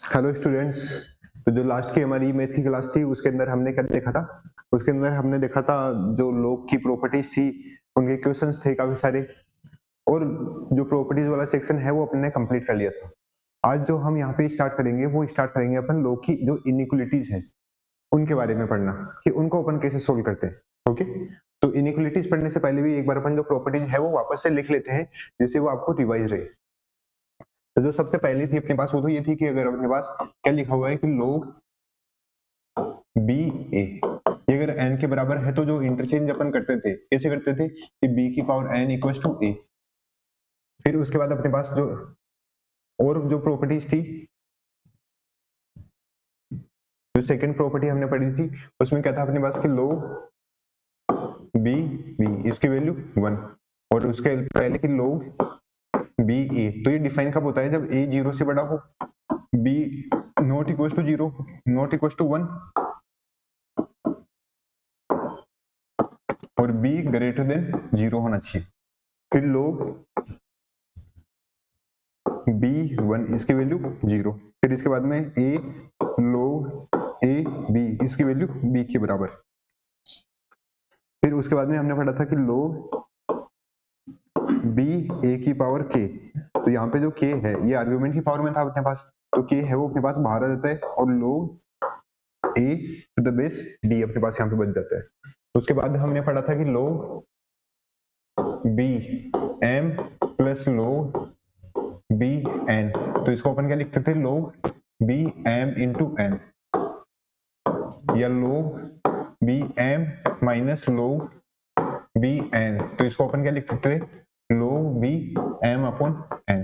Hello students. तो जो last की हमारी मैथ की क्लास थी उसके अंदर हमने क्या देखा था? उसके अंदर हमने देखा था जो लोग की प्रॉपर्टीज थी, उनके क्वेश्चंस थे काफी सारे, और जो प्रॉपर्टीज वाला सेक्शन है वो अपने कंप्लीट कर लिया था। आज जो हम यहाँ पे स्टार्ट करेंगे वो स्टार्ट करेंगे अपन लोग की जो इनइक्वलिटीज है उनके बारे में पढ़ना कि उनको अपन कैसे सोल्व करते हैं। ओके, तो इनइक्वलिटीज पढ़ने से पहले भी एक बार अपन जो प्रॉपर्टीज है वो वापस से लिख लेते हैं जिससे वो आपको रिवाइज रहे। तो जो सबसे पहले थी अपने पास वो तो ये थी कि अगर अपने पास क्या लिखा हुआ है कि log b a, ये अगर n के बराबर है तो जो इंटरचेंज अपन करते थे कैसे करते थे कि b की power n equals to a। फिर उसके बाद अपने पास जो और जो प्रॉपर्टीज थी, जो सेकंड प्रॉपर्टी हमने पढ़ी थी उसमें क्या था अपने पास कि log b इसकी वैल्यू 1, और उसके पहले की log b a। तो ये डिफाइन कब होता है? जब a 0 से बड़ा हो, b not equal to 0, not equal to 1 और b ग्रेटर देन 0 होना चाहिए। फिर log b1 इसकी वैल्यू 0। फिर इसके बाद में a log a b इसकी वैल्यू b के बराबर। फिर उसके बाद में हमने पढ़ा था कि log b a की पावर k। तो यहाँ पे जो k है ये आर्गुमेंट की पावर में था अपने पास, तो k है वो अपने पास बाहर आ जाता है और log a to the base d अपने पास यहाँ पे बच जाता है। उसके बाद हमने पढ़ा था कि log b m plus log b n। तो इसको अपन क्या लिखते थे? log b m into n, या log b m minus log b n। तो इसको अपन क्या लिखते थे? log b m upon n।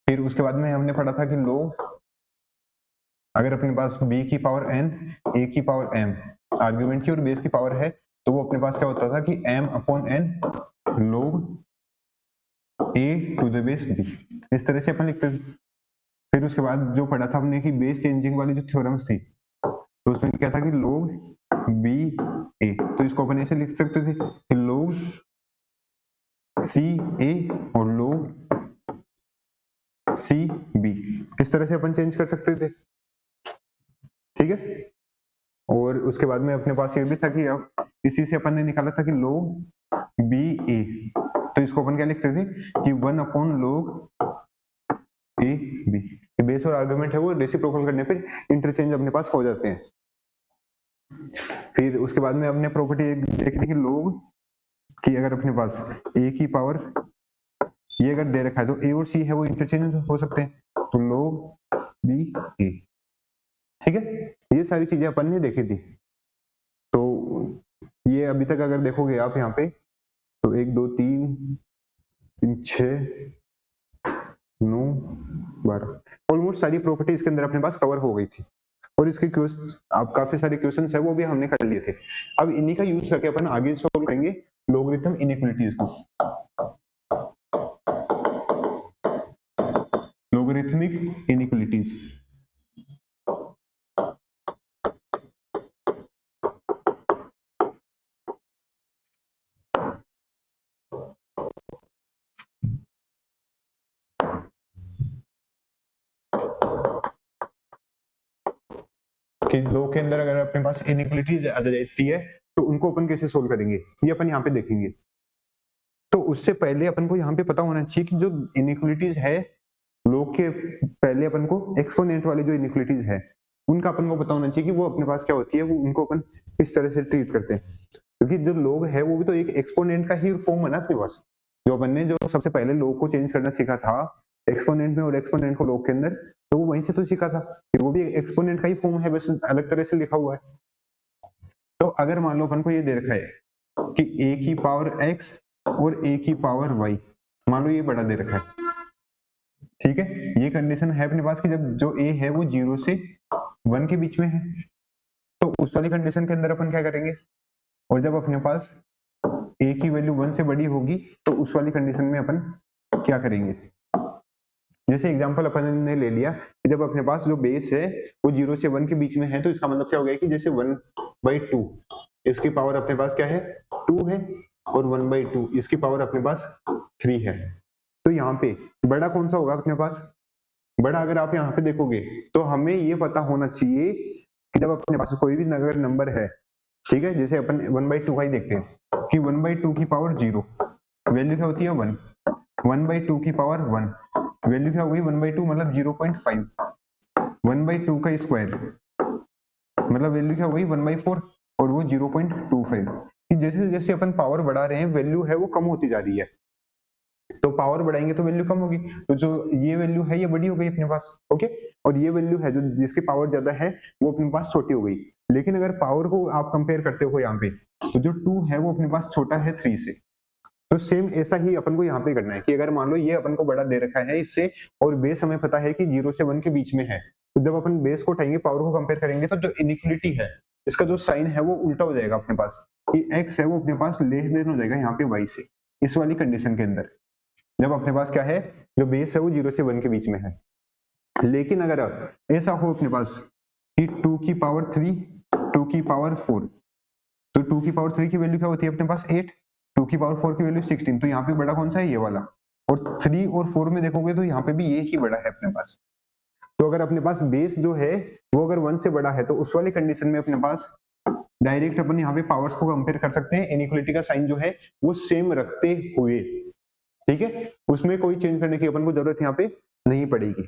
फिर उसके बाद में हमने पढ़ा था कि log अगर अपने पास b की पावर n a की पावर m आर्ग्यूमेंट की और बेस की पावर है तो वो अपने पास क्या होता था कि m upon n log a to the base b, इस तरह से अपन लिखते थे। फिर उसके बाद जो पढ़ा था हमने कि बेस चेंजिंग वाली जो थ्योरम्स थी तो उसमें क्या था कि log b a, तो इसको अपन ऐसे लिख सकते थे कि log c a और log c b, इस तरह से अपन चेंज कर सकते थे। ठीक है, और उसके बाद में अपने पास ये भी था कि अब इसी से अपन ने निकाला था कि log b a, तो इसको अपन क्या लिखते थे कि 1 upon log a b। Base और आर्गुमेंट है वो रेसिप्रोकल करने पे इंटरचेंज अपने पास हो जाते हैं। फिर उसके बाद में हमने प्रॉपर्टी देखी थी कि log कि अगर अपने पास a की पावर ये अगर दे रखा है तो a और c है वो इंटरचेंज हो सकते हैं, तो log b a। ठीक है, ये सारी चीजें अपन ने देखी थी। तो ये अभी तक अगर देखोगे आप यहाँ पे तो 1 2 3 6 9 12 ऑलमोस्ट सारी प्रॉपर्टी इसके अंदर अपने पास कवर हो गई थी, और इसके आप काफी सारे क्वेश्चंस है वो भी हमने कर लिए थे। अब इन्हीं का यूज करके अपन आगे सॉल्व करेंगे लॉगरिथम इनइक्वालिटीज को, लॉगरिथमिक इनइक्वालिटीज। कि लॉग के अंदर अगर अपने पास इनइक्वालिटीज आ जाती है तो उनको अपन कैसे सोल्व करेंगे ये अपन यहाँ पे देखेंगे। तो उससे पहले अपन को यहाँ पे पता होना चाहिए कि जो इनइक्वालिटीज है लॉग के पहले अपन को एक्सपोनेंट वाले जो इनइक्वालिटीज है उनका अपन को पता होना चाहिए कि वो अपने पास क्या होती है, वो उनको अपन इस तरह से ट्रीट करते हैं। क्योंकि जो लॉग है वो भी तो एक एक्सपोनेंट का ही फॉर्म है ना अपने पास। जो अपन ने जो सबसे पहले लॉग को चेंज करना सीखा था एक्सपोनेंट में और एक्सपोनेंट को लॉग के अंदर, तो वो वहीं से तो सीखा था कि वो भी एक्सपोनेंट का ही फॉर्म है, बस अलग तरह से लिखा हुआ है। तो अगर मान लो अपन को ये दे रखा है कि a की पावर x और a की पावर y, मान लो ये बड़ा दे रखा है। ठीक है, ये कंडीशन है अपने पास कि जब जो a है वो 0 से 1 के बीच में है, तो उस वाली कंडीशन के अंदर अपन क्या करेंगे, और जब अपने पास a की वैल्यू 1 से बड़ी होगी तो उस वाली कंडीशन में अपन क्या करेंगे। जैसे एग्जांपल अपन ने ले लिया कि जब अपने पास जो बेस है वो 0 से 1 के बीच में है, तो इसका मतलब क्या हो गया कि जैसे 1/2 इसकी पावर अपने पास क्या है 2 है, और 1/2 इसकी पावर अपने पास 3 है। तो यहाँ पे बड़ा कौन सा होगा अपने पास, बड़ा अगर आप यहाँ पे देखोगे तो हमें ये पता होना चाहिए कि जब अपने पास कोई भी अगर नंबर है, ठीक है, जैसे अपन 1/2 का ही देखते हैं कि 1/2 की पावर 0 वैल्यू क्या होती है 1, 1/2 की पावर 1 वैल्यू क्या हो गई 1/2 मतलब 0.5, 1/2 का स्क्वायर मतलब वैल्यू क्या हो गई 1/4 और वो 0.25। कि जैसे जैसे अपन पावर बढ़ा रहे हैं वैल्यू है वो कम होती जा रही है, तो पावर बढ़ाएंगे तो वैल्यू कम होगी, तो जो ये वैल्यू है ये बड़ी हो गई अपने पास, ओके, और ये वैल्यू है जो जिसकी पावर ज्यादा है वो अपने पास छोटी हो गई। लेकिन अगर पावर को आप कंपेयर करते हो यहाँ पे तो जो 2 है वो अपने पास छोटा है 3 से, तो सेम ऐसा ही अपन को यहाँ पे करना है कि अगर मान लो ये अपन को बड़ा दे रखा है इससे और बेस हमें पता है कि 0 से 1 के बीच में है, तो जब अपन बेस को उठाएंगे पावर को कंपेयर करेंगे तो जो इनइक्वालिटी है इसका जो साइन है वो उल्टा हो जाएगा अपने पास, कि x है वो अपने पास लेस देन हो जाएगा यहाँ पे y से, इस वाली कंडीशन के अंदर जब अपने पास क्या है जो बेस है वो 0 से 1 के बीच में है। लेकिन अगर ऐसा हो अपने पास कि 2 की पावर 3 2 की पावर 4, तो 2 की पावर 3 की वैल्यू क्या होती है अपने पास 8, 2 की पावर 4 की वैल्यू 16, तो यहाँ पे बड़ा कौन सा है ये वाला, और 3 और 4 में देखोगे तो यहाँ पे भी ये ही बड़ा है अपने पास। तो अगर अपने पास बेस जो है वो अगर 1 से बड़ा है तो उस वाली कंडीशन में अपने पास डायरेक्ट अपन यहाँ पे पावर्स को कंपेयर कर सकते हैं, इनइक्वालिटी का साइन जो है वो सेम रखते हुए, ठीक है, उसमें कोई चेंज करने की अपन को जरूरत यहाँ पे नहीं पड़ेगी।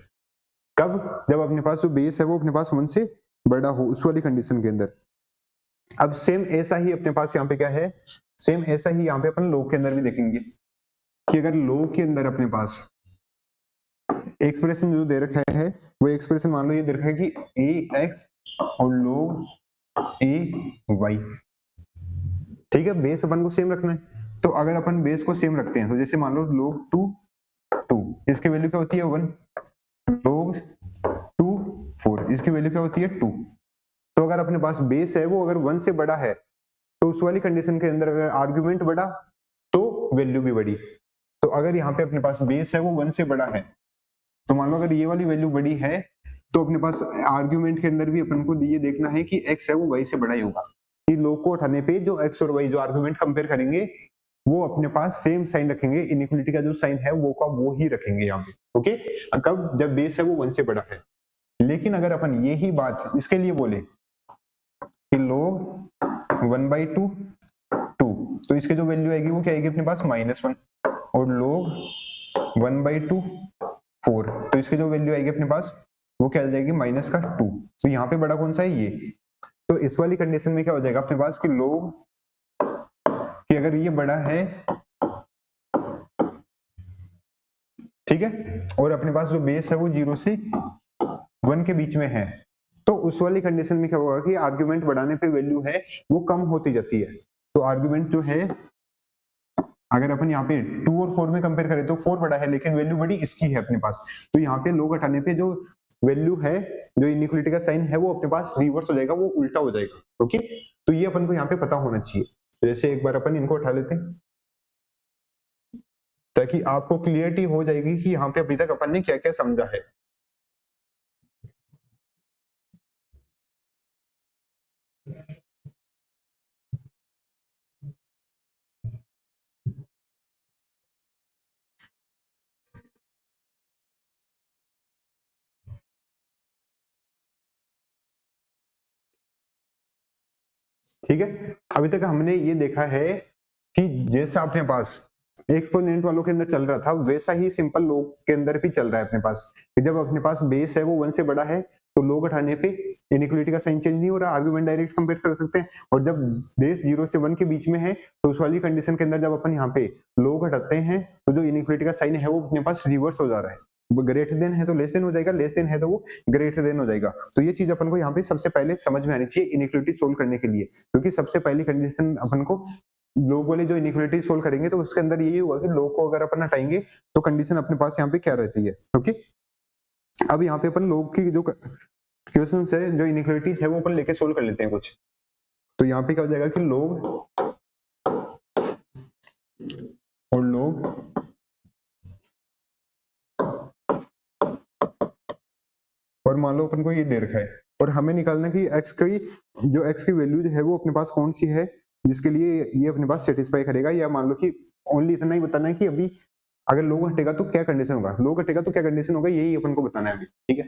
कब, जब अपने पास जो बेस है वो अपने पास 1 से बड़ा हो उस वाली कंडीशन के अंदर। अब सेम ऐसा ही अपने पास यहाँ पे क्या है, सेम ऐसा ही यहाँ पे अपन लोग के अंदर भी देखेंगे कि अगर लोग के अंदर अपने पास एक्सप्रेशन जो दे रखा है वो एक्सप्रेशन मान लो ये दे रखा है कि ax और log ay, ठीक है, बेस अपन को सेम रखना है। तो अगर अपन बेस को सेम रखते हैं तो जैसे मान लो log 2 2 इसकी वैल्यू क्या होती है 1, log 2 4 इसकी वैल्यू क्या होती है 2। तो अगर अपने पास बेस है वो अगर 1 से बड़ा है तो उस वाली कंडीशन के अंदर अगर आर्ग्यूमेंट बढ़ा तो वैल्यू भी बढ़ी। तो अगर यहाँ पे अपने पास बेस है वो 1 से बड़ा है तो मान लो अगर ये वाली वैल्यू बड़ी है तो अपने पास आर्ग्यूमेंट के अंदर भी अपन को ये देखना है कि x है वो y से बड़ा ही होगा, कि लोग को उठाने पे जो x और y जो आर्ग्यूमेंट कंपेयर करेंगे वो अपने पास सेम साइन रखेंगे, इनइक्वालिटी का जो साइन है वो का वो ही रखेंगे यहाँ पे, ओके, कब, जब बेस है वो 1 से बड़ा है। लेकिन अगर अपन यही बात इसके लिए बोले कि log 1/2 2, तो इसके जो वैल्यू आएगी वो क्या आएगी अपने पास -1, और log 1/2 4, तो इसकी जो वैल्यू आएगी अपने पास वो क्या आ जाएगी -2, तो यहाँ पे बड़ा कौन सा है ये। तो इस वाली कंडीशन में क्या हो जाएगा अपने पास कि log कि अगर ये बड़ा है, ठीक है, और अपने पास जो बेस है वो 0 से 1 के बीच में है, तो उस वाली कंडीशन में क्या होगा कि आर्ग्यूमेंट बढ़ाने पे वैल्यू है वो कम होती जाती है। तो आर्ग्यूमेंट जो है अगर अपन यहाँ पे 2 और 4 में कंपेयर करें तो 4 बड़ा है लेकिन वैल्यू बड़ी इसकी है अपने पास, तो यहाँ पे लोग हटाने पे जो वैल्यू है जो इनइक्वालिटी का साइन है वो अपने पास रिवर्स हो जाएगा, वो उल्टा हो जाएगा, ओके। तो ये अपन को यहाँ पे पता होना चाहिए। जैसे एक बार अपन इनको उठा लेते हैं ताकि आपको क्लियरिटी हो जाएगी कि यहाँ पे अभी तक अपन ने क्या क्या समझा है। ठीक है, अभी तक हमने ये देखा है कि जैसा अपने पास एक्सपोनेंट वालों के अंदर चल रहा था वैसा ही सिंपल लोग के अंदर भी चल रहा है अपने पास, कि जब अपने पास बेस है वो 1 से बड़ा है तो लोग हटाने पे इनइक्वालिटी का साइन चेंज नहीं हो रहा, आर्गुमेंट डायरेक्ट कंपेयर कर सकते हैं, और जब बेस 0 से 1 के बीच में है तो उस वाली कंडीशन के अंदर जब अपन यहाँ पे लोग हटाते हैं तो जो इनइक्वालिटी का साइन है वो अपने पास रिवर्स हो जा रहा है, ग्रेटर देन है तो लेस देन हो जाएगा, लेस देन है तो वो ग्रेटर देन हो जाएगा। तो ये चीज अपन को यहाँ पे सबसे पहले समझ में आनी चाहिए इनइक्वालिटी सोल्व करने के लिए, क्योंकि सबसे पहली कंडीशन अपन को लोग वाले जो इनइक्वालिटी सोल्व करेंगे तो उसके अंदर यही हुआ कि लोग को अगर अपन हटाएंगे तो कंडीशन अपने पास यहाँ पे क्या रहती है, ओके। अब यहाँ पे अपन लोग की जो क्वेश्चन है जो इनइक्वालिटीज है वो अपन लेके सोल्व कर लेते हैं कुछ। तो यहाँ पे क्या हो जाएगा कि लोग और लोग और मान लो अपन को ये दे रखा है और हमें निकालना कि x की जो x की वैल्यू है वो अपने पास कौन सी है जिसके लिए ये अपने पास सेटिस्फाई करेगा, या मान लो कि ओनली इतना ही बताना है कि अभी अगर लोग हटेगा तो क्या कंडीशन होगा, लोग हटेगा तो क्या कंडीशन होगा, यही अपन को बताना है अभी, ठीक है।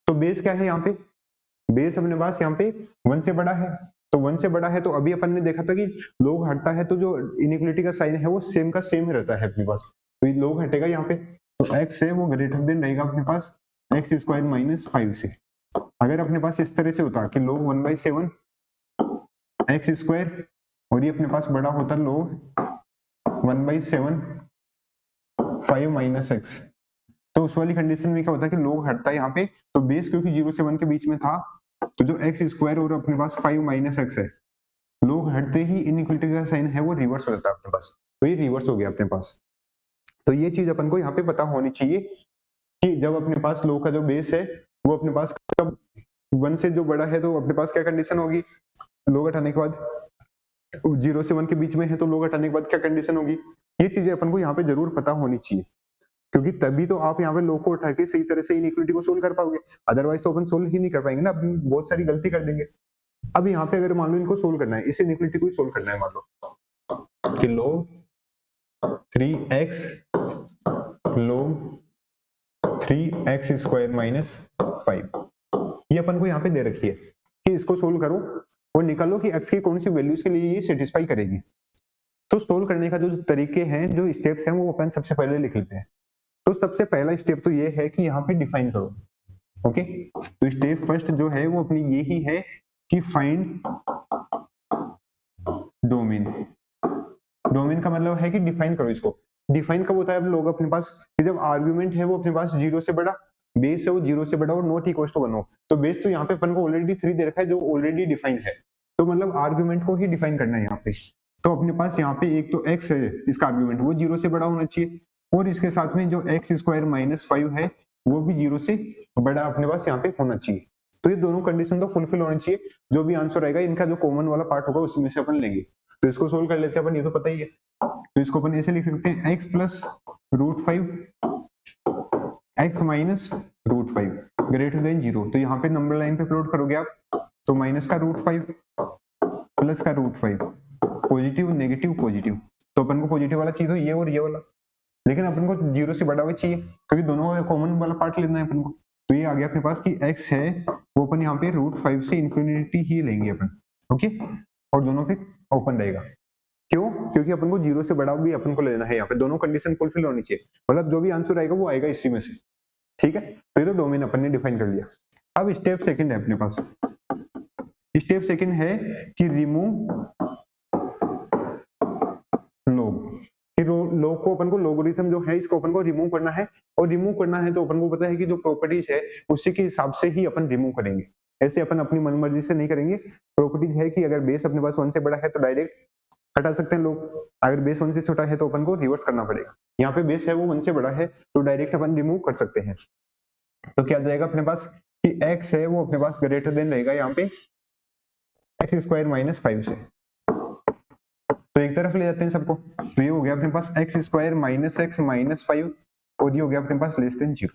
तो बेस क्या है यहाँ पे, बेस अपने पास यहाँ पे 1 से बड़ा है, तो 1 से बड़ा है तो अभी अपन ने देखा था कि लोग हटता है तो जो इनइक्वालिटी का साइन है वो सेम का सेम ही रहता है अपने पास, तो ये लोग हटेगा यहाँ पे, तो x है वो ग्रेटर देन रहेगा अपने पास एक्स स्क्वायर माइनस 5 से। अगर अपने पास इस तरह से होता कि लोग 1/7 एक्स स्क्वायर और ये अपने पास बड़ा होता लोग 1/7 5 माइनस एक्स, तो उस वाली कंडीशन में क्या होता है कि लोग हटता है यहाँ पे, तो बेस क्योंकि 0 से 1 के बीच में था, तो जो एक्स स्क्वायर और अपने पास 5 माइनस एक्स है, लोग हटते ही इनइक्वालिटी का साइन है वो रिवर्स हो जाता है अपने पास, तो ये रिवर्स हो गया अपने पास। तो ये चीज अपन को यहाँ पे पता होनी चाहिए कि जब अपने पास लोग का जो बेस है वो अपने पास कब 1 से जो बड़ा है तो अपने पास क्या कंडीशन होगी, लोग हटाने के बाद 0 से 1 के बीच में है तो लोग हटाने के बाद क्या कंडीशन होगी, ये चीजें अपन को यहाँ पे जरूर पता होनी चाहिए, क्योंकि तभी तो आप यहाँ पे लोग को उठा के सही तरह से इनइक्वालिटी को सोल्व कर पाओगे, अदरवाइज तो अपन सोल्व ही नहीं कर पाएंगे ना, अपन बहुत सारी गलती कर देंगे। अब यहाँ पे अगर मान लो इनको सोल्व करना है, इस इनइक्वालिटी को ही सोल्व करना है, मान लो कि log 3x log 3x square minus 5, ये अपन को यहाँ पे दे रखी है कि इसको सोल्व करो और निकालो कि x की कौन सी वैल्यूज के लिए ये सेटिस्फाई करेगी। तो सोल्व करने का जो तरीके हैं, जो स्टेप्स हैं, वो अपन सबसे पहले लिख लेते हैं। तो सबसे पहला स्टेप तो ये है कि यहाँ पे डिफाइन करो, ओके। तो स्टेप फर्स्ट जो है वो अपनी ये ही है कि फाइंड डोमेन। डोमेन का मतलब है कि डिफाइन करो इसको। डिफाइन कब होता है अब लोग अपने पास कि जब आर्गुमेंट है वो अपने पास 0 से बड़ा, बेस है वो 0 से बड़ा और नॉट इक्वल टू 1 हो, तो बेस तो यहाँ पे अपन को ऑलरेडी 3 दे रखा है जो ऑलरेडी डिफाइंड है, तो मतलब आर्गुमेंट को ही डिफाइन करना है यहाँ पे। तो अपने पास यहाँ पे एक तो x है, इसका आर्गुमेंट वो 0 से बड़ा होना चाहिए, और इसके साथ में जो एक्स स्क्वायर माइनस 5 है वो भी 0 से बड़ा अपने पास यहाँ पे होना चाहिए। तो ये दोनों कंडीशन तो फुलफिल होनी चाहिए, जो भी आंसर आएगा इनका जो कॉमन वाला पार्ट होगा उसमें से अपन लेंगे। तो इसको सोल्व कर लेते हैं अपन, ये तो पता ही है। तो इसको अपन ऐसे लिख सकते हैं x plus √5 x minus √5 greater than 0। तो यहाँ पे नंबर लाइन पे प्लॉट करोगे आप, तो माइनस का √5 प्लस का √5, पॉजिटिव नेगेटिव पॉजिटिव, तो अपन को पॉजिटिव वाला चाहिए तो ये और ये वाला, लेकिन अपन को 0 से बड़ा हुआ चाहिए क्योंकि दोनों का कॉमन वाला पार्ट लेना है अपन को। तो ये आ गया अपने पास कि x है वो अपन यहाँ पे √5 से इंफिनिटी ही लेंगे अपन, ओके, और दोनों पे ओपन रहेगा। क्यों? क्योंकि अपन को 0 से बड़ा भी अपन को लेना है, यहाँ पे दोनों कंडीशन फुलफिल होनी चाहिए, मतलब जो भी आंसर आएगा वो आएगा इसी में से, ठीक है। तो ये तो डोमेन अपन ने डिफाइन कर लिया। अब स्टेप सेकंड है अपने पास, स्टेप सेकंड है कि रिमूव log, कि log को अपन को लोगरिथम जो है इसको अपन को रिमूव करना है, और रिमूव करना है तो अपन को पता है कि जो प्रॉपर्टीज है उसी के हिसाब से ही अपन रिमूव करेंगे, ऐसे अपन अपनी मनमर्जी से नहीं करेंगे। प्रॉपर्टीज है कि अगर बेस अपने पास 1 से बड़ा है तो डायरेक्ट हटा सकते हैं लोग, अगर बेस 1 से छोटा है तो अपन को रिवर्स करना पड़ेगा। यहाँ पे बेस है वो 1 से बड़ा है तो डायरेक्ट अपन रिमूव कर सकते हैं। तो क्या जाएगा अपने पास कि x है वो अपने पास ग्रेटर देन रहेगा यहाँ पे एक्स स्क्वायर माइनस 5 से, तो एक तरफ ले जाते हैं सबको, तो ये हो गया अपने पास X square minus X minus 5, और ये हो गया अपने पास लेस देन 0,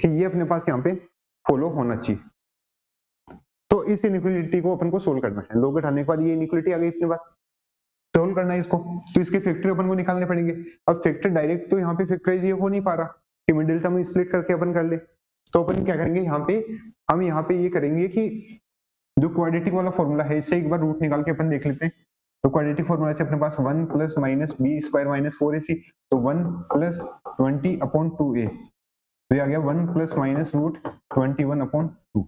कि ये अपने पास यहाँ पे फॉलो होना चाहिए। तो इस इनइक्वालिटी को अपन को सोल्व करना है, लोग हटाने के बाद ये इनइक्वालिटी आ गई अपने पास, सोल्व करना है इसको, तो इसके फैक्टर अपन को निकालने पड़ेंगे। अब फैक्टर डायरेक्ट तो यहाँ पे फैक्टराइज ये हो नहीं पा रहा कि मिडिल टर्म स्प्लिट करके अपन कर ले, तो अपन क्या करेंगे यहाँ पे, हम यहाँ पे ये करेंगे कि जो क्वाड्रेटिक वाला फॉर्मूला है इससे एक बार रूट निकाल के अपन देख लेते हैं। तो क्वाड्रेटिक फॉर्मूला से अपने पास 1 plus minus B square minus 4ac, तो 1 प्लस 20/2a, तो ये आ गया 1 प्लस माइनस √21/2।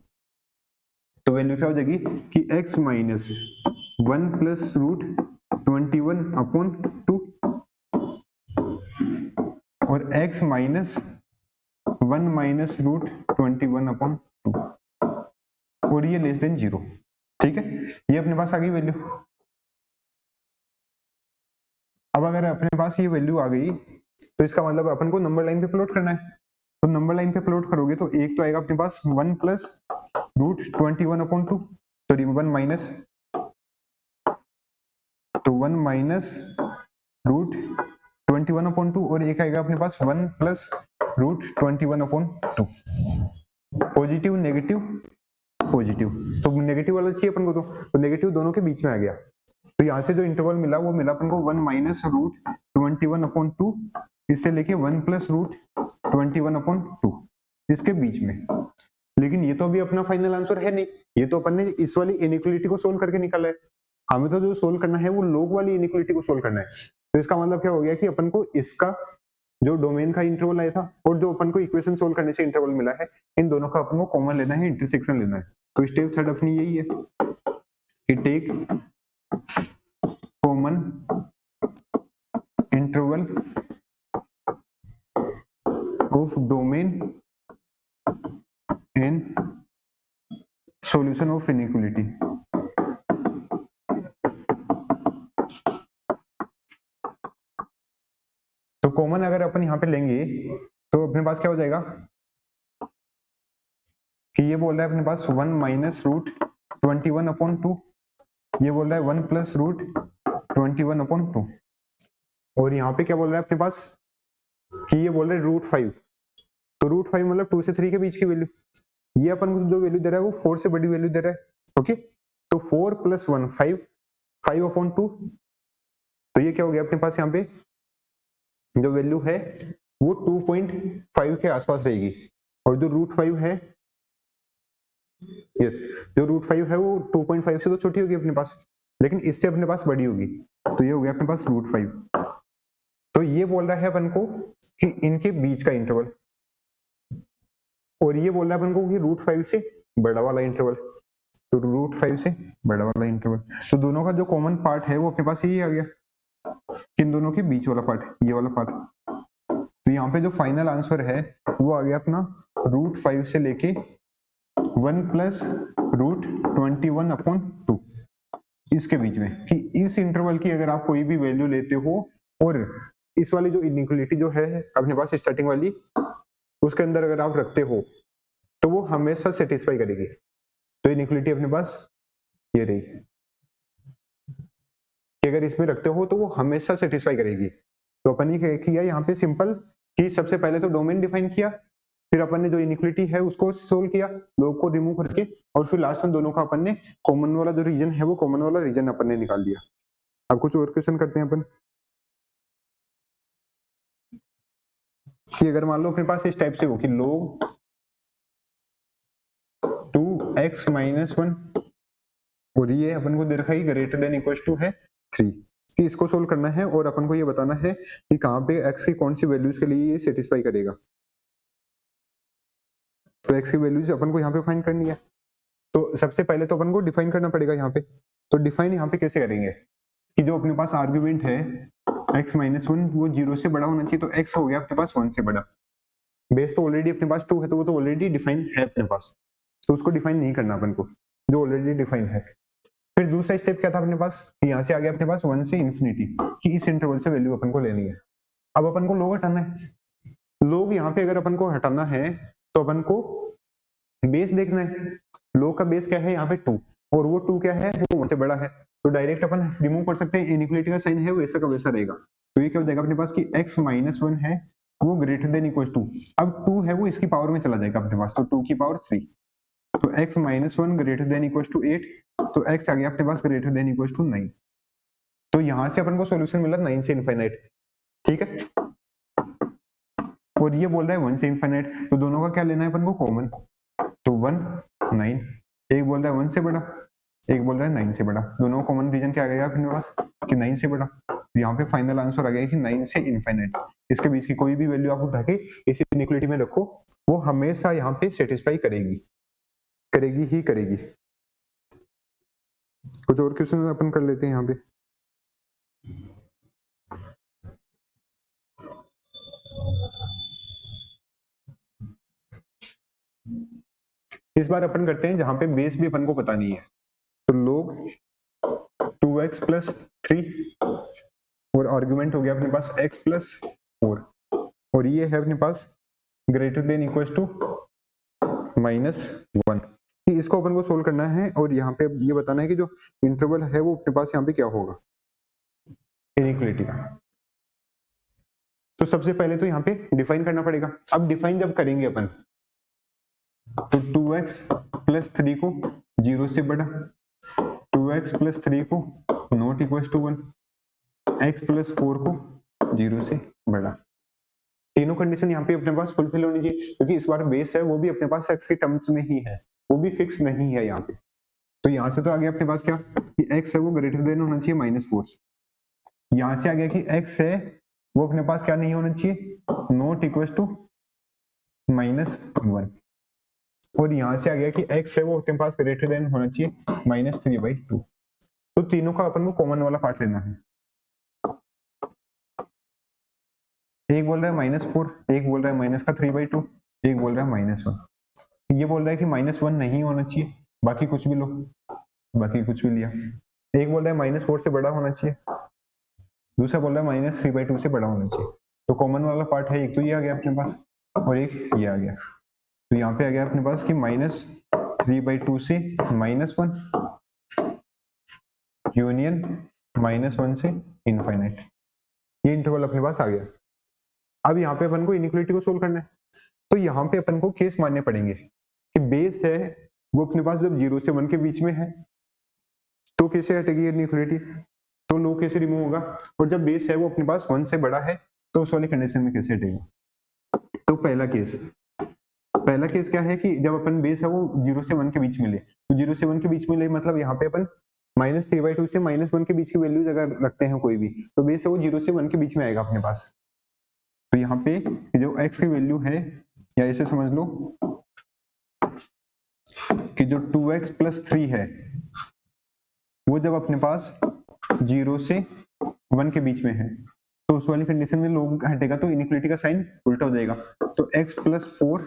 तो वैल्यू क्या हो जाएगी कि x माइनस 1 प्लस √21/2 और x माइनस 1 माइनस √21/2, और ये लेस देन 0, ठीक है। ये अपने पास आ गई वैल्यू। अब अगर अपने पास ये वैल्यू आ गई तो इसका मतलब अपन को नंबर लाइन पे प्लॉट करना है, तो नंबर लाइन पे प्लॉट करोगे तो एक तो आएगा अपने पास 1 प्लस √21/2, सॉरी 1 माइनस, तो 1 माइनस √21/2, और एक आएगा अपने पास 1 प्लस √21/2, पॉजिटिव नेगेटिव पॉजिटिव, तो नेगेटिव वाला चाहिए अपन को, तो नेगेटिव दोनों के बीच में आ गया। तो यहाँ से जो इंटरवल मिला वो मिला अपन को 1 माइनस √21/2 इससे लेके 1 प्लस रूट 21/2 इसके बीच में। लेकिन ये तो अभी अपना फाइनल आंसर है नहीं, ये तो अपन ने इस वाली इनइक्वालिटी को सोल्व करके निकाला है। हमें तो जो सोल्व करना है वो लोग वाली इनइक्वालिटी को सोल्व करना है। तो इसका मतलब क्या हो गया कि अपन को इसका जो डोमेन का इंटरवल आया था और जो अपन को इक्वेशन सोल्व करने से इंटरवल मिला है, इन दोनों का अपन को कॉमन लेना है, इंटरसेक्शन लेना है। तो स्टेप थर्ड अपनी यही है कि take common interval of domain in solution of inequality. तो कॉमन अगर अपन यहां पे लेंगे तो अपने पास क्या हो जाएगा कि ये बोल रहा है अपने पास 1 माइनस रूट 21/2, ये बोल रहा है 1 प्लस रूट 21/2, और यहाँ पे क्या बोल रहा है अपने पास कि ये बोल रहा है रूट 5। तो रूट 5 मतलब 2 से 3 के बीच की वैल्यू, ये अपन को जो वैल्यू दे रहा है वो 4 से बड़ी वैल्यू दे रहा है। ओके, तो 4 प्लस 1 5, 5/2। तो ये क्या हो गया अपने पास, यहाँ पे जो वैल्यू है वो 2.5 के आसपास रहेगी, और जो रूट 5 है, यस, जो रूट 5 है वो 2.5 से तो छोटी होगी अपने पास, लेकिन इससे अपने पास बड़ी होगी। तो ये हो गया अपने पास रूट 5। तो ये बोल रहा है अपन को कि इनके बीच का इंटरवल, और ये बोल रहा है अपन को कि रूट 5 से बड़ा वाला इंटरवल। तो रूट 5 से बड़ा वाला इंटरवल, तो दोनों का जो कॉमन पार्ट है वो अपने पास यही आ गया, इन दोनों के बीच वाला पार्ट, ये वाला पार्ट। तो यहाँ पे जो फाइनल आंसर है वो आ गया अपना रूट 5 से लेके 1 प्लस रूट 21/2 इसके बीच में, कि इस इंटरवल की अगर आप कोई भी वैल्यू लेते हो और इस वाली जो इनइक्वालिटी जो है अपने पास स्टार्टिंग वाली, उसके अंदर अगर आप रखते हो तो वो हमेशा सेटिस्फाई करेगी। तो इनइक्वालिटी अपने पास ये रही कि अगर इसमें रखते हो तो वो हमेशा सेटिस्फाई करेगी। तो अपन ने क्या किया यहाँ पे सिंपल, कि सबसे पहले तो डोमेन डिफाइन किया, फिर अपन ने जो इनइक्वालिटी है उसको सोल्व किया, लोग को रिमूव करके, और फिर लास्ट में दोनों का अपन ने कॉमन वाला जो रीजन है वो कॉमन वाला रीजन अपन ने निकाल दिया। अब कुछ और क्वेश्चन करते हैं अपन, कि अगर मान लो अपने पास इस टाइप से हो कि log 2x - 1, और ये अपन को दे रखा है ग्रेटर देन इक्वल टू है 3, कि इसको सोल्व करना है और अपन को ये बताना है कि कहाँ पे x की कौन सी वैल्यूज के लिए ये सेटिस्फाई करेगा। तो x की वैल्यूज अपन को यहाँ पे फाइंड करनी है। तो सबसे पहले तो अपन को डिफाइन करना पड़ेगा यहाँ पे। तो डिफाइन यहाँ पे कैसे करेंगे कि जो अपने पास आर्ग्यूमेंट है x - 1 वो 0 से बड़ा होना चाहिए, तो x हो गया अपने पास 1 से बड़ा। बेस तो ऑलरेडी अपने पास 2 है, तो वो तो ऑलरेडी डिफाइन है अपने पास, तो उसको डिफाइन नहीं करना अपन को, जो ऑलरेडी डिफाइन है। फिर दूसरा स्टेप क्या था अपने पास, यहाँ से आ गया अपने पास 1 से इंफिनिटी, कि इस इंटरवल से वैल्यू अपन को लेनी है। अब अपन को लोग हटाना है, लोग यहाँ पे अगर अपन को हटाना है तो अपन को बेस देखना है। लोग का बेस क्या है यहाँ पे 2, और वो 2 क्या है, वो 1 से बड़ा है, तो डायरेक्ट अपन रिमूव कर सकते हैं, इनइक्वालिटी का साइन है वैसा का वैसा रहेगा। तो ये क्या हो जाएगा अपने पास कि x - 1 है वो ग्रेटर देन इक्वल टू, अब 2 है वो इसकी पावर में चला जाएगा अपने पास, तो 2 की पावर 3, तो x - 1 greater than equal to 8, तो x आ गया अपने पास ग्रेटर देन इक्वल टू 9। तो यहां से अपन को सॉल्यूशन मिला 9 से इनफाइनाइट, ठीक है। और ये बोल रहा है 1 से इनफाइनाइट, तो दोनों का क्या लेना है अपन को कॉमन, तो 1 9, एक बोल रहा है 1 से बड़ा, एक बोल रहा है 9 से बड़ा, दोनों कॉमन रीजन क्या आ गया अपने पास कि 9 से बड़ा। तो यहाँ पे फाइनल आंसर आ गया कि 9 से इनफाइनाइट, इसके बीच की कोई भी वैल्यू आप उठा के इस इनइक्वालिटी में रखो, वो हमेशा यहाँ पे सेटिस्फाई करेगी, करेगी ही करेगी। कुछ और क्वेश्चन अपन कर लेते हैं यहाँ पे। इस बार अपन करते हैं जहां पे बेस भी अपन को पता नहीं है, तो log 2x + 3, और आर्गुमेंट हो गया अपने पास x + 4, और ये है अपने पास ग्रेटर देन इक्वल टू -1, कि इसको अपन को सोल्व करना है, और यहाँ पे ये बताना है कि जो इंटरवल है वो अपने पास यहाँ पे क्या होगा इनइक्वालिटी का। तो सबसे पहले तो यहाँ पे डिफाइन करना पड़ेगा। अब डिफाइन जब करेंगे अपन, तो 2x + 3 को 0 से बड़ा, 2x + 3 को नॉट इक्वल टू 1, x + 4 को 0 से बड़ा। तीनों कंडीशन यहाँ पे अपने पास फुलफिल होनी चाहिए, क्योंकि इस बार बेस है वो भी अपने पास x के टर्म्स में ही है, वो भी फिक्स नहीं है यहाँ पे। तो यहाँ से तो आ गया अपने पास क्या कि x है वो ग्रेटर देन होना चाहिए -4। यहाँ से आ गया कि x है वो अपने पास क्या नहीं होना चाहिए, नॉट इक्वल टू -1। और यहाँ से आ गया कि x है वो अपने पास ग्रेटर देन होना चाहिए -3/2। तो तीनों का अपन को कॉमन वाला पार्ट लेना है। एक बोल रहा है -4, एक बोल रहा है -3/2, एक बोल रहा है -1। ये बोल रहा है कि -1 नहीं होना चाहिए, बाकी कुछ भी लो, बाकी कुछ भी लिया। एक बोल रहा है -4 से बड़ा होना चाहिए, दूसरा बोल रहा है -3/2 से बड़ा होना चाहिए। तो कॉमन वाला पार्ट है एक तो ये आ गया अपने पास और एक ये आ गया। तो यहाँ पे आ गया अपने पास कि -3/2 से -1 यूनियन -1 से इनफाइनाइट, ये इंटरवल अपने पास आ गया। अब यहाँ पे अपन को इनइक्वालिटी को सोल्व करना है, तो यहाँ पे अपन को केस मानने पड़ेंगे कि बेस है वो अपने पास जब 0 से 1 के बीच में है तो कैसे हटेगी इनइक्वालिटी, तो लो कैसे रिमूव होगा, और जब बेस है वो अपने पास 1 से बड़ा है तो उस वाली कंडीशन में कैसे हटेगा। तो पहला केस क्या है कि जब अपन बेस है वो 0 से 1 के बीच में ले, तो 0 से 1 के बीच में ले मतलब यहाँ पे अपन -3/2 से -1 के बीच की वैल्यूज अगर रखते हैं कोई भी, तो बेस है वो 0 से 1 के बीच में आएगा अपने पास। तो यहाँ पे जो x की वैल्यू है, या ऐसे समझ लो कि जो 2x + 3 है वो जब अपने पास 0 से 1 के बीच में है तो उस वाली कंडीशन में लोग हटेगा तो इनइक्वालिटी का साइन उल्टा हो जाएगा। तो x + 4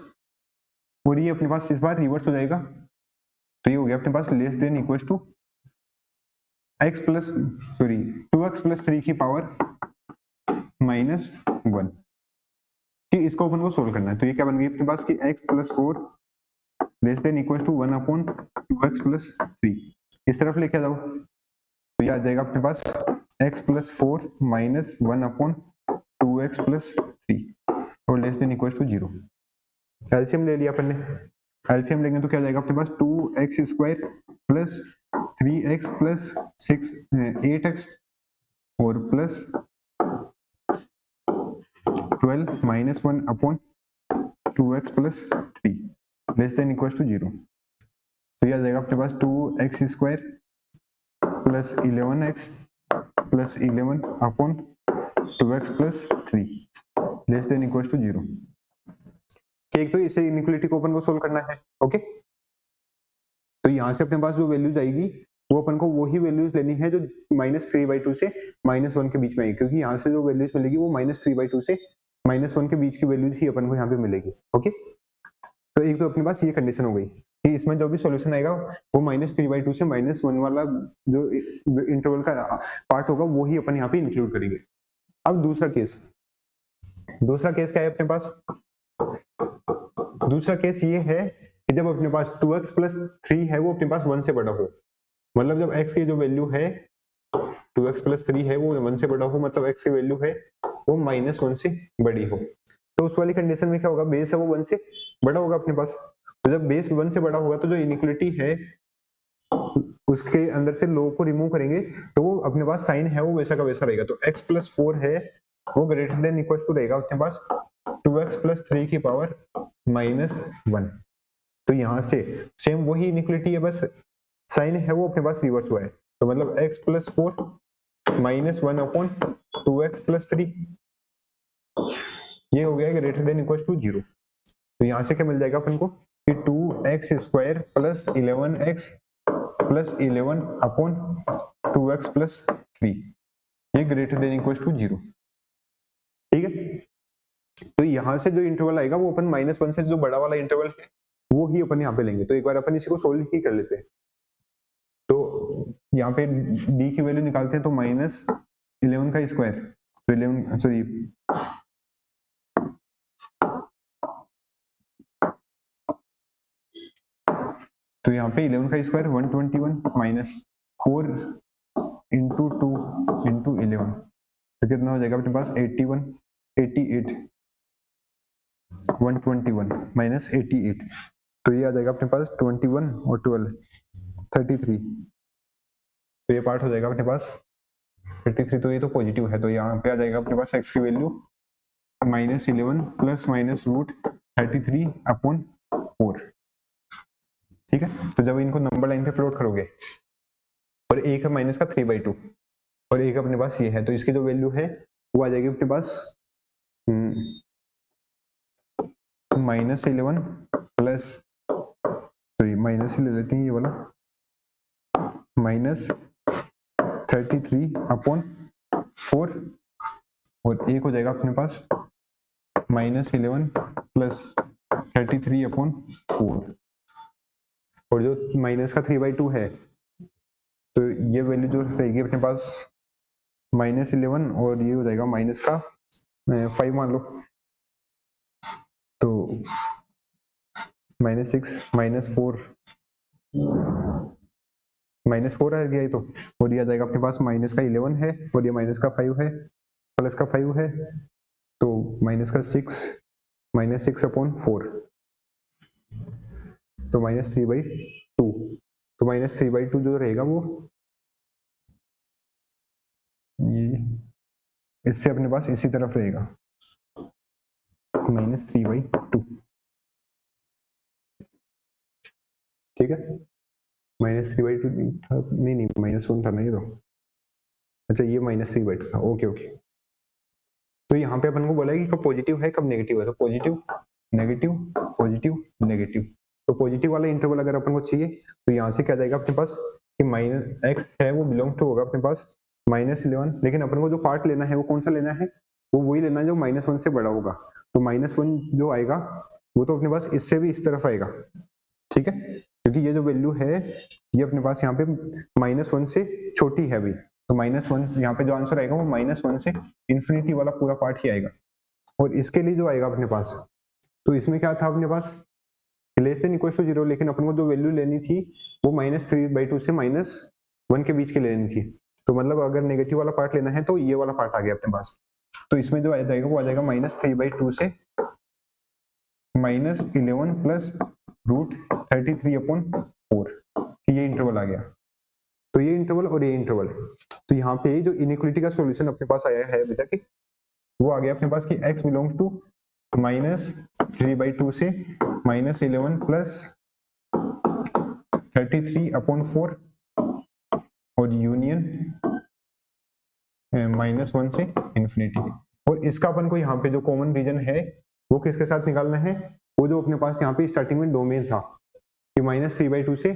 और ये अपने पास इस बार रिवर्स हो जाएगा, तो ये हो गया अपने पास less than equal to 2x + 3 की पावर -1 कि इसको अपन को सोल्व करना है। तो ये क्या बन गई अपने पास कि x + 4 less than equal to 1/2x + 3। इस तरफ लेके जाओ तो ये आ जाएगा अपने पास x + 4 - 1/2x + 3 और less than equal to 0। LCM ले लिया अपन ने, एलसीएम लेंगे तो क्या जाएगा अपने पास 2x² + 3x + 8x और plus 12 - 1/2x + 3 less than equal to 0। तो ये आ जाएगा अपने पास 2x² + 11x + 11/2x + 3 less than equal to 0। एक तो इसे इनइक्वालिटी को अपन को सोल्व करना है, ओके। तो यहाँ से अपने पास जो वैल्यूज आएगी वो अपन को वही वैल्यूज लेनी है जो -3/2 से -1 के बीच में आएगी, क्योंकि यहाँ से जो वैल्यूज मिलेगी वो -3/2 से -1 के बीच की वैल्यूज ही अपन को यहाँ पे मिलेगी, ओके। तो एक तो अपने पास ये कंडीशन हो गई कि इसमें जो भी सॉल्यूशन आएगा वो -3/2 से -1 वाला जो इंटरवल का पार्ट होगा वो ही अपन यहाँ पे इंक्लूड करेंगे। अब दूसरा केस क्या है अपने पास, दूसरा केस ये है कि जब अपने पास 2x + 3 है वो अपने पास 1 से बड़ा हो, मतलब जब x की जो वैल्यू है 2x + 3 है वो 1 से बड़ा हो, मतलब x की वैल्यू है वो -1 से बड़ी हो, तो उस वाली कंडीशन में क्या होगा, बेस है वो 1 से बड़ा होगा अपने पास। तो जब बेस 1 से बड़ा होगा तो जो इनइक्वालिटी है उसके अंदर से लो को रिमूव करेंगे तो वो अपने पास साइन है वो वैसा का वैसा रहेगा। तो x + 4 है वो ग्रेटर देन इक्वल टू रहेगा अपने पास 2x + 3 की पावर -1। तो यहाँ से सेम वही इनइक्वालिटी है, बस साइन है वो अपने पास रिवर्स हुआ है। तो मतलब x + 4 -1/2x + 3 ये हो गया ग्रेटर देन इक्वल टू 0। तो यहाँ से क्या मिल जाएगा अपन को कि 2x² + 11x + 11/2x + 3 ये ग्रेटर देन इक्वल टू 0, ठीक है। तो यहाँ से जो इंटरवल आएगा वो अपन -1 से जो बड़ा वाला इंटरवल है वो ही अपन यहाँ पे लेंगे। तो एक बार अपन इसी को सोल्व ही कर लेते हैं। तो यहाँ पे d की वैल्यू निकालते हैं तो -11 का स्क्वायर, तो 11 सॉरी तो यहाँ पे 11 का स्क्वायर 121 -4 × 2 × 11 तो कितना हो जाएगा अपने पास 81 88 121 -88 तो ये आ जाएगा अपने पास 21 और 12 33। तो ये पार्ट हो जाएगा अपने पास 33, तो ये तो पॉजिटिव है तो यहाँ पे आ जाएगा अपने पास x की वैल्यू -11 प्लस माइनस रूट 33/4। ठीक है, तो जब इनको नंबर लाइन पे प्लॉट करोगे और एक है माइनस का 3/2 और एक अपने पास ये है, तो इसकी जो वैल्यू है वो आ जाएगी अपने पास -11 प्लस, सॉरी माइनस ही ले लेते हैं ये वाला, -33/4 और एक हो जाएगा अपने पास -11 प्लस 33/4 और जो माइनस का 3/2 है तो ये वैल्यू जो रहेगी अपने पास -11 और ये हो जाएगा माइनस का 5 मान लो, तो -6 -4 -4 आ गया ये तो, और ये आ जाएगा अपने पास माइनस का 11 है और ये माइनस का 5 है, प्लस का 5 है, तो माइनस का 6 -6/4 तो -3/2, तो -3/2 जो रहेगा वो ये इससे अपने पास इसी तरफ रहेगा -3/2। ठीक है, -3/2 था, नहीं -1 था ना ये तो, अच्छा ये -3/2 था, ओके ओके। तो यहाँ पे अपन को बोला है कि कब पॉजिटिव है कब नेगेटिव है, तो पॉजिटिव नेगेटिव पॉजिटिव नेगेटिव, तो पॉजिटिव वाला इंटरवल अगर अपन को चाहिए तो यहाँ से क्या जाएगा अपने पास कि -x है वो बिलोंग टू होगा अपने पास -11, लेकिन अपन को जो पार्ट लेना है वो कौन सा लेना है, वो वही लेना है जो -1 से बड़ा होगा, तो -1 जो आएगा वो तो अपने पास इससे भी इस तरफ आएगा। ठीक है, क्योंकि ये जो वैल्यू है ये अपने पास यहाँ पे -1 से छोटी है अभी, तो -1 यहाँ पे जो आंसर आएगा वो -1 से इंफिनिटी वाला पूरा पार्ट ही आएगा। और इसके लिए जो आएगा अपने पास, तो इसमें क्या था अपने पास लेस देन इक्वल टू 0, लेकिन अपन को जो वैल्यू लेनी थी वो -3/2 से -1 के बीच की लेनी थी, तो मतलब अगर नेगेटिव वाला पार्ट लेना है तो ये वाला पार्ट आ गया अपने पास, तो इसमें जो आ जाएगा वो आ जाएगा -3/2 से -11 प्लस रूट 33/4, ये इंटरवल आ गया। तो ये इंटरवल और ये इंटरवल, तो यहाँ पे जो इनइक्वालिटी का सॉल्यूशन अपने पास आया है अभी तक वो आ गया अपने पास कि x बिलोंग्स टू -3/2 से -11 प्लस 33/4 और यूनियन -1 से इंफिनिटी, और इसका अपन को यहाँ पे जो कॉमन रीजन है वो किसके साथ निकालना है, वो जो अपने पास यहाँ पे स्टार्टिंग में डोमेन था कि -3/2 से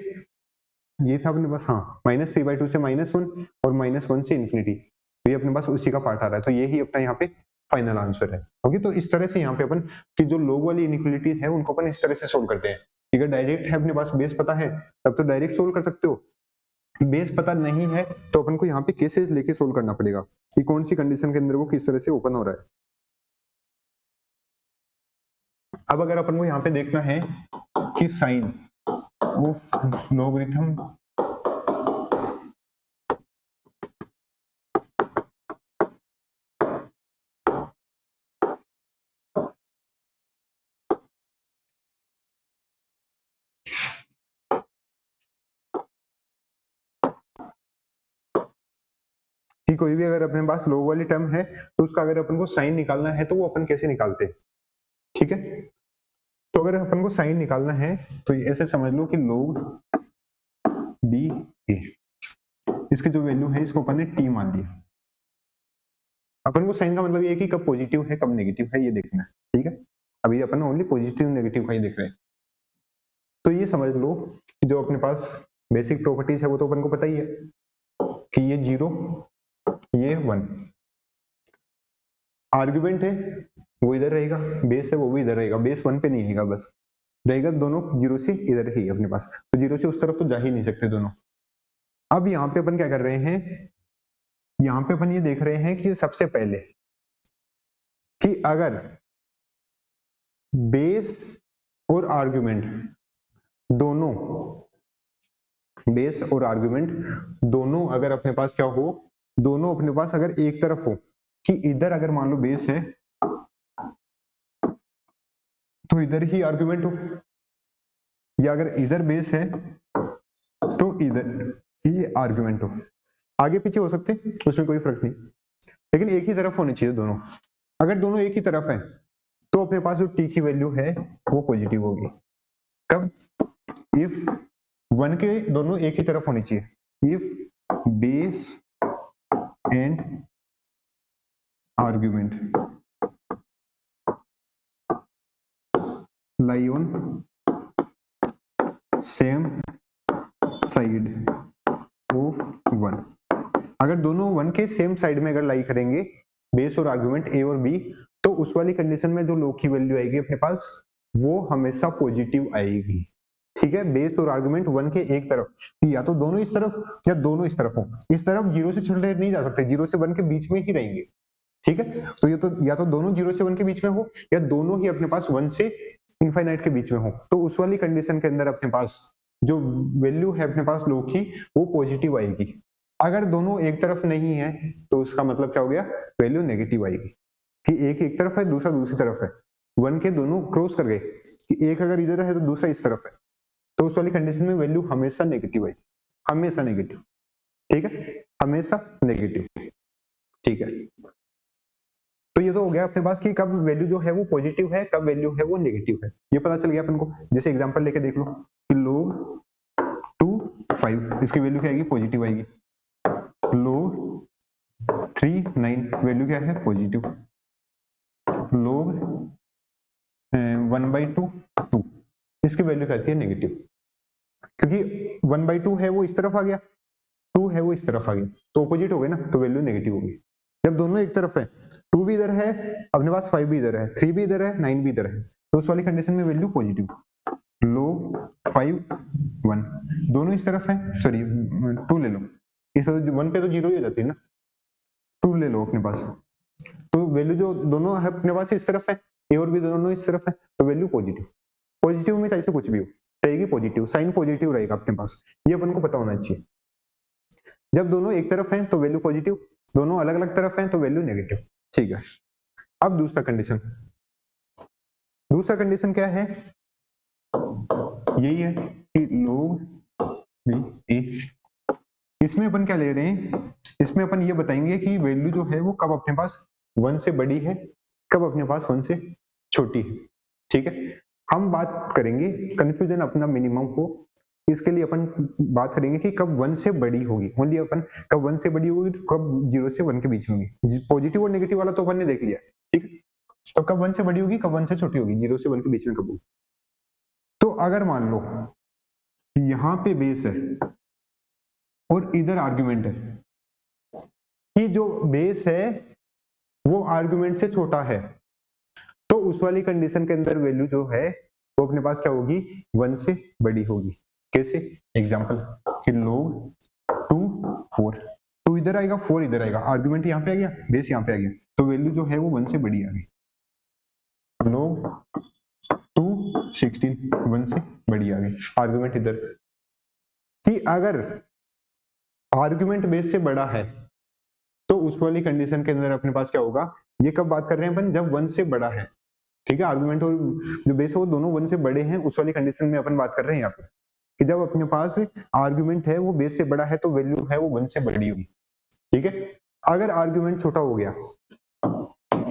ये था अपने पास, हाँ -3/2 से -1 और -1 से इंफिनिटी, तो ये अपने पास उसी का पार्ट आ रहा है, तो ये ही अपना यहाँ पे फाइनल आंसर है। ओके, तो इस तरह से यहाँ पे अपन की जो लोग वाली इनइक्वालिटी है उनको अपन इस तरह से सोल्व करते हैं। अगर डायरेक्ट है अपने पास बेस पता है तब तो डायरेक्ट सोल्व कर सकते हो, बेस पता नहीं है तो अपन को यहाँ पे केसेस लेके सोल्व करना पड़ेगा कि कौन सी कंडीशन के अंदर वो किस तरह से ओपन हो रहा है। अब अगर अपन को यहाँ पे देखना है कि साइन ऑफ लॉगरिथम कि कोई भी अगर अपने पास लॉग वाली टर्म है तो उसका अगर अपन को साइन निकालना है तो वो अपन कैसे निकालते हैं। ठीक है, तो अगर अपन को साइन निकालना है तो ऐसे समझ लो कि log b a, इसकी जो वैल्यू है इसको अपन ने t मान लिया। अपन को साइन का मतलब ये है कि कब पॉजिटिव है कब नेगेटिव है ये देखना है। ठीक है, अभी अपन ओनली पॉजिटिव नेगेटिव का ही देख रहे हैं। तो ये समझ लो कि जो अपने पास बेसिक प्रॉपर्टीज है वो तो अपन को पता ही है कि ये 0 ये 1, आर्ग्यूमेंट है वो इधर रहेगा, बेस है वो भी इधर रहेगा, बेस 1 पे नहीं रहेगा, बस रहेगा दोनों 0 से इधर ही अपने पास, तो 0 से उस तरफ तो जा ही नहीं सकते दोनों। अब यहाँ पे अपन क्या कर रहे हैं, यहाँ पे अपन ये देख रहे हैं कि सबसे पहले कि अगर बेस और आर्ग्यूमेंट दोनों, बेस और आर्ग्यूमेंट दोनों अगर अपने पास क्या हो, दोनों अपने पास अगर एक तरफ हो कि इधर अगर मान लो बेस है तो इधर ही आर्ग्यूमेंट हो, या अगर इधर बेस है तो इधर ये आर्ग्यूमेंट हो, आगे पीछे हो सकते उसमें कोई फर्क नहीं, लेकिन एक ही तरफ होने चाहिए दोनों। अगर दोनों एक ही तरफ है तो अपने पास जो टी की वैल्यू है वो पॉजिटिव होगी। कब? इफ वन के दोनों एक ही तरफ होनी चाहिए। If base and argument lie on same side of one. अगर दोनों वन के सेम साइड में अगर लाई करेंगे बेस और आर्गुमेंट ए और बी, तो उस वाली कंडीशन में जो लॉग की वैल्यू आएगी अपने पास वो हमेशा पॉजिटिव आएगी। ठीक है, बेस और आर्गुमेंट वन के एक तरफ, या तो दोनों इस तरफ या दोनों इस तरफ हो। इस तरफ जीरो से छोटे नहीं जा सकते, जीरो से वन के बीच में ही रहेंगे। ठीक है, तो ये तो या तो दोनों जीरो से वन के बीच में हो या दोनों ही अपने पास वन से इनफाइनाइट के बीच में हो। तो उस वाली कंडीशन के अंदर अपने पास जो वैल्यू है अपने पास लॉग की वो पॉजिटिव आएगी। अगर दोनों एक तरफ नहीं है तो उसका मतलब क्या हो गया, वैल्यू नेगेटिव आएगी। कि एक तरफ है दूसरा दूसरी तरफ है, वन के दोनों क्रॉस कर गए कि एक अगर इधर है तो दूसरा इस तरफ है, तो उस वाली कंडीशन में वैल्यू हमेशा नेगेटिव आएगी, हमेशा नेगेटिव। ठीक है, हमेशा नेगेटिव। ठीक है, तो ये तो हो गया अपने पास कि कब वैल्यू जो है वो पॉजिटिव है, कब वैल्यू है वो नेगेटिव है, ये पता चल गया अपन को। जैसे एग्जांपल लेके देख लो कि log 2 5 इसकी वैल्यू क्या आएगी, पॉजिटिव आएगी। log 3 9 वैल्यू क्या है, पॉजिटिव। log 1/2 2 इसकी वैल्यू क्या आती है, नेगेटिव। क्योंकि 1/2 है वो इस तरफ आ गया, 2 है वो इस तरफ आ गया, तो ऑपोजिट हो गए ना, तो वैल्यू नेगेटिव होगी। जब दोनों एक तरफ है, 2 भी इधर है अपने पास, 5 भी इधर है, 3 भी इधर है, 9 भी इधर है, तो उस वाली कंडीशन में वैल्यू पॉजिटिव। log 5 1 दोनों इस तरफ है, सॉरी 2 ले लो, इस 1 पे तो 0 ही हो जाती है ना, 2 ले लो अपने पास, तो वैल्यू जो दोनों है अपने पास इस तरफ है, ए और बी दोनों इस तरफ है, तो वैल्यू पॉजिटिव। पॉजिटिव में चाहे से कुछ भी हो रहेगी पॉजिटिव, साइन पॉजिटिव रहेगा अपने पास, ये अपन को पता होना चाहिए। जब दोनों एक तरफ हैं तो वैल्यू पॉजिटिव, दोनों अलग अलग तरफ हैं तो वैल्यू नेगेटिव। ठीक है, अब दूसरा कंडीशन, दूसरा कंडीशन क्या है, यही है कि log ए, इसमें अपन क्या ले रहे हैं, इसमें अपन ये बताएंगे कि वैल्यू जो है वो कब अपने पास 1 से बड़ी है, कब अपने पास 1 से छोटी है। ठीक है, हम बात करेंगे कंफ्यूजन अपना मिनिमम हो, इसके लिए अपन बात करेंगे कि कब 1 से बड़ी होगी, ओनली अपन कब 1 से बड़ी होगी, कब 0 से 1 के बीच में होगी। पॉजिटिव और नेगेटिव वाला तो अपन ने देख लिया। ठीक है, तो कब 1 से बड़ी होगी, कब 1 से छोटी होगी, 0 से 1 के बीच में कब होगी। तो अगर मान लो यहां पे बेस है और इधर आर्गुमेंट है, कि जो बेस है वो आर्गुमेंट से छोटा है, तो उस वाली कंडीशन के अंदर वैल्यू जो है वो अपने पास क्या होगी, 1 से बड़ी होगी। कैसे, एग्जांपल कि log 2 4 2 इधर आएगा 4 इधर आएगा, आर्गुमेंट यहाँ पे आ गया, बेस यहाँ पे आ गया, तो वैल्यू जो है वो 1 से बड़ी आ गई। log 2 16 1 से बड़ी आ गई, आर्गुमेंट इधर। कि अगर आर्गुमेंट बेस से बड़ा है तो उस वाली कंडीशन के अंदर अपने पास क्या होगा, ये कब बात कर रहे हैं अपन, जब 1 से बड़ा है। ठीक है, आर्गुमेंट और जो बेस है वो दोनों 1 से बड़े हैं, उस वाली कंडीशन में अपन बात कर रहे हैं यहाँ पे कि जब अपने पास आर्गुमेंट है वो बेस से बड़ा है तो वैल्यू है वो 1 से बड़ी होगी। ठीक है, अगर आर्गुमेंट छोटा हो गया,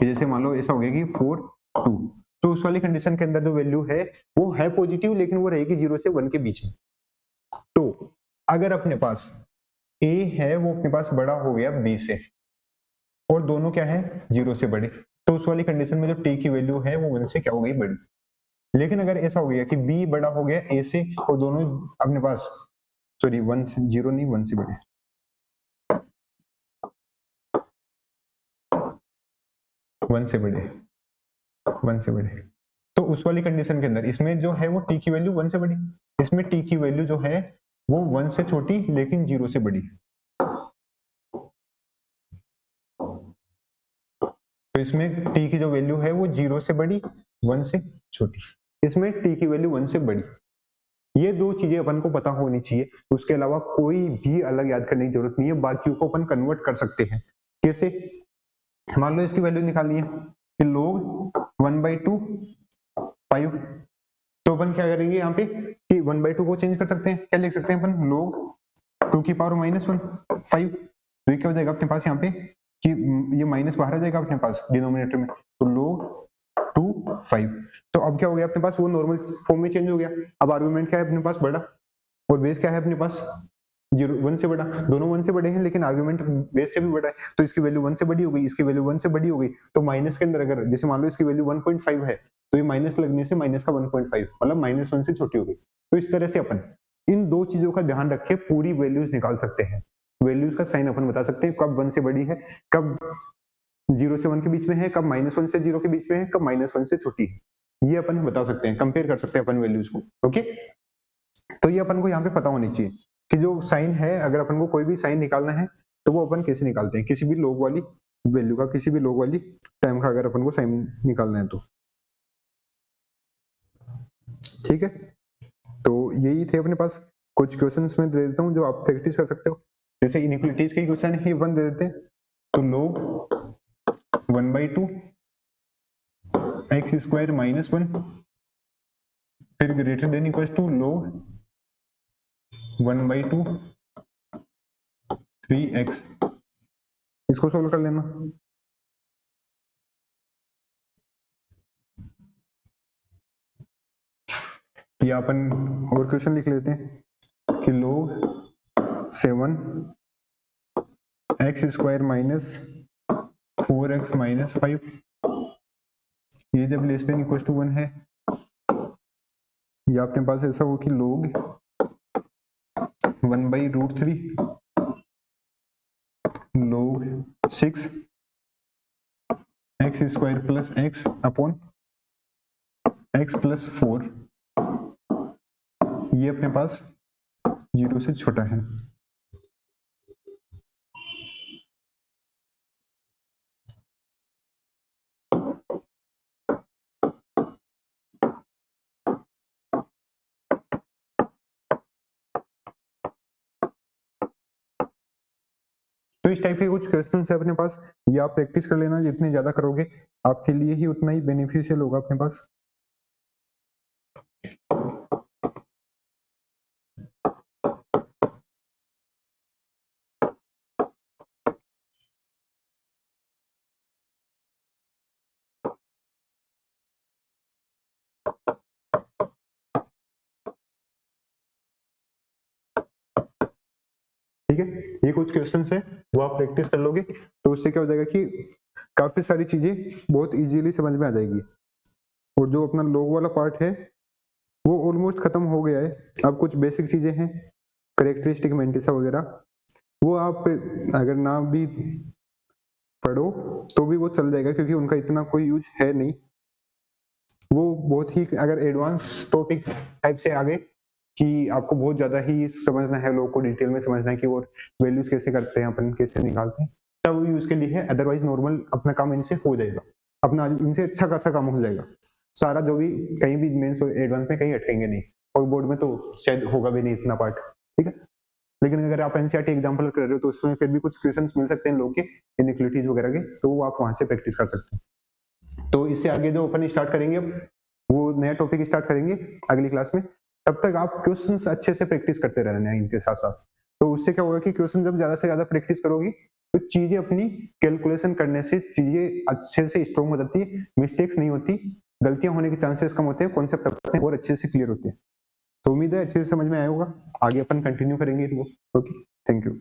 जैसे मान लो ऐसा हो गया कि 4 2, तो उस वाली कंडीशन के अंदर जो वैल्यू है वो है पॉजिटिव, लेकिन वो रहेगी 0 से 1 के बीच में। तो अगर अपने पास a है वो अपने पास बड़ा हो गया b से, और दोनों क्या है 0 से बड़े, तो उस वाली कंडीशन में जो t की वैल्यू है वो 1 से क्या हो गई, बड़ी। लेकिन अगर ऐसा हो गया कि b बड़ा हो गया a से और दोनों अपने पास, सॉरी 1 से 0 नहीं 1 से बड़े, 1 से बड़े, 1 से बड़े, तो उस वाली कंडीशन के अंदर इसमें जो है वो t की वैल्यू 1 से बड़ी, इसमें t की वैल्यू जो है वो 1 से छोटी लेकिन 0 से बड़ी। तो इसमें t की जो वैल्यू है वो 0 से बड़ी 1 से छोटी, इसमें t की वैल्यू 1 से बड़ी। ये दो चीजें अपन को पता होनी चाहिए, उसके अलावा कोई भी अलग याद करने की जरूरत नहीं है, बाकियों को अपन कन्वर्ट कर सकते हैं। कैसे, मान लो इसकी वैल्यू निकालनी है कि log 1/2 5, तो अपन क्या करेंगे यहाँ पे कि 1/2 को चेंज कर सकते हैं, क्या लिख सकते हैं अपन, log 2 की पावर -1 5, तो ये क्या हो जाएगा अपने पास यहाँ पे कि ये माइनस बाहर आ जाएगा अपने पास डिनोमिनेटर में, तो log 2 5। तो अब क्या हो गया अपने पास, वो नॉर्मल फॉर्म में चेंज हो गया। अब आर्गुमेंट क्या है अपने पास, बड़ा, और बेस क्या है अपने पास 1 से बड़ा। दोनों 1 से बड़े हैं लेकिन आर्गुमेंट बेस से भी बड़ा है, तो इसकी वैल्यू 1 से बड़ी हो गई, इसकी वैल्यू 1 से बड़ी हो गई। तो माइनस के अंदर अगर जैसे मान लो इसकी वैल्यू 1.5 है, तो ये माइनस लगने से माइनस का 1.5 मतलब -1 से छोटी हो गई। तो इस तरह से अपन इन दो चीजों का ध्यान रख के पूरी वैल्यूज निकाल सकते हैं। वैल्यूज का साइन अपन बता सकते हैं, कब 1 से बड़ी है, कब 0 से 1 के बीच में है, कब -1 से 0 के बीच में है, कब -1 से छोटी है। ये अपन बता सकते हैं, कंपेयर कर सकते हैं अपन वैल्यूज को। ओके, तो ये अपन को यहाँ पे पता होनी चाहिए कि जो साइन है, अगर अपन को कोई भी साइन निकालना है तो वो अपन कैसे निकालते हैं, किसी भी लॉग वाली वैल्यू का, किसी भी लॉग वाली टाइम का अगर अपन को साइन निकालना है तो। ठीक है, तो यही थे अपने पास कुछ क्वेश्चंस में दे देता हूँ जो आप प्रैक्टिस कर सकते हो। जैसे इनइक्वालिटीज के क्वेश्चन ही अपन दे देते हैं, तो log 1/2 x स्क्वायर -1, फिर greater than equal to log 1/2 3x। इसको सोल्व कर लेना। या अपन और क्वेश्चन लिख लेते हैं कि log 7 x स्क्वायर -4x -5, ये जब लेस देन इक्वल टू 1 है, या अपने पास ऐसा हो कि log 1/√3 log 6 x square plus x upon x plus 4, ये अपने पास 0 से छोटा है। तो इस टाइप के कुछ क्वेश्चन है अपने पास, ये आप प्रैक्टिस कर लेना, जितने ज्यादा करोगे आपके लिए ही उतना ही बेनिफिशियल होगा अपने पास। ठीक है, ये कुछ क्वेश्चंस है वो आप प्रैक्टिस कर लोगे तो उससे क्या हो जाएगा कि काफी सारी चीजें बहुत इजीली समझ में आ जाएगी। और जो अपना लॉग वाला पार्ट है वो ऑलमोस्ट खत्म हो गया है। अब कुछ बेसिक चीजें हैं, कैरेक्टरिस्टिक मेंटिसा वगैरह, वो आप अगर ना भी पढ़ो तो भी वो चल जाएगा, क्योंकि उनका इतना कोई यूज है नहीं। वो बहुत ही अगर एडवांस टॉपिक टाइप से आगे कि आपको बहुत ज्यादा ही समझना है, लोगों को डिटेल में समझना है कि वो वैल्यूज कैसे करते हैं, अपन कैसे निकालते हैं, तब यूज के लिए है। अदरवाइज नॉर्मल अपना काम इनसे हो जाएगा, अपना इनसे अच्छा खासा काम हो जाएगा सारा। जो भी कहीं भी मेंस एडवांस में कहीं अटकेंगे नहीं, और बोर्ड में तो शायद होगा भी नहीं इतना पार्ट। ठीक है, लेकिन अगर आप एनसीईआरटी एग्जांपल कर रहे हो तो उसमें फिर भी कुछ क्वेश्चंस मिल सकते हैं लोग के इनइक्वालिटीज वगैरह के, तो वो आप वहां से प्रैक्टिस कर सकते हैं। तो इससे आगे जो अपन स्टार्ट करेंगे अब, वो नया टॉपिक स्टार्ट करेंगे अगली क्लास में। तब तक आप क्वेश्चंस अच्छे से प्रैक्टिस करते रहना है इनके साथ साथ। तो उससे क्या होगा कि क्वेश्चन जब ज्यादा से ज्यादा प्रैक्टिस करोगी तो चीजें अपनी कैलकुलेशन करने से चीजें अच्छे से स्ट्रॉन्ग हो जाती है, मिस्टेक्स नहीं होती, गलतियां होने के चांसेस कम होते हैं, कॉन्सेप्ट अपने और अच्छे से क्लियर होते हैं। तो उम्मीद है अच्छे से समझ में आया होगा। आगे अपन कंटिन्यू करेंगे। Okay, thank you.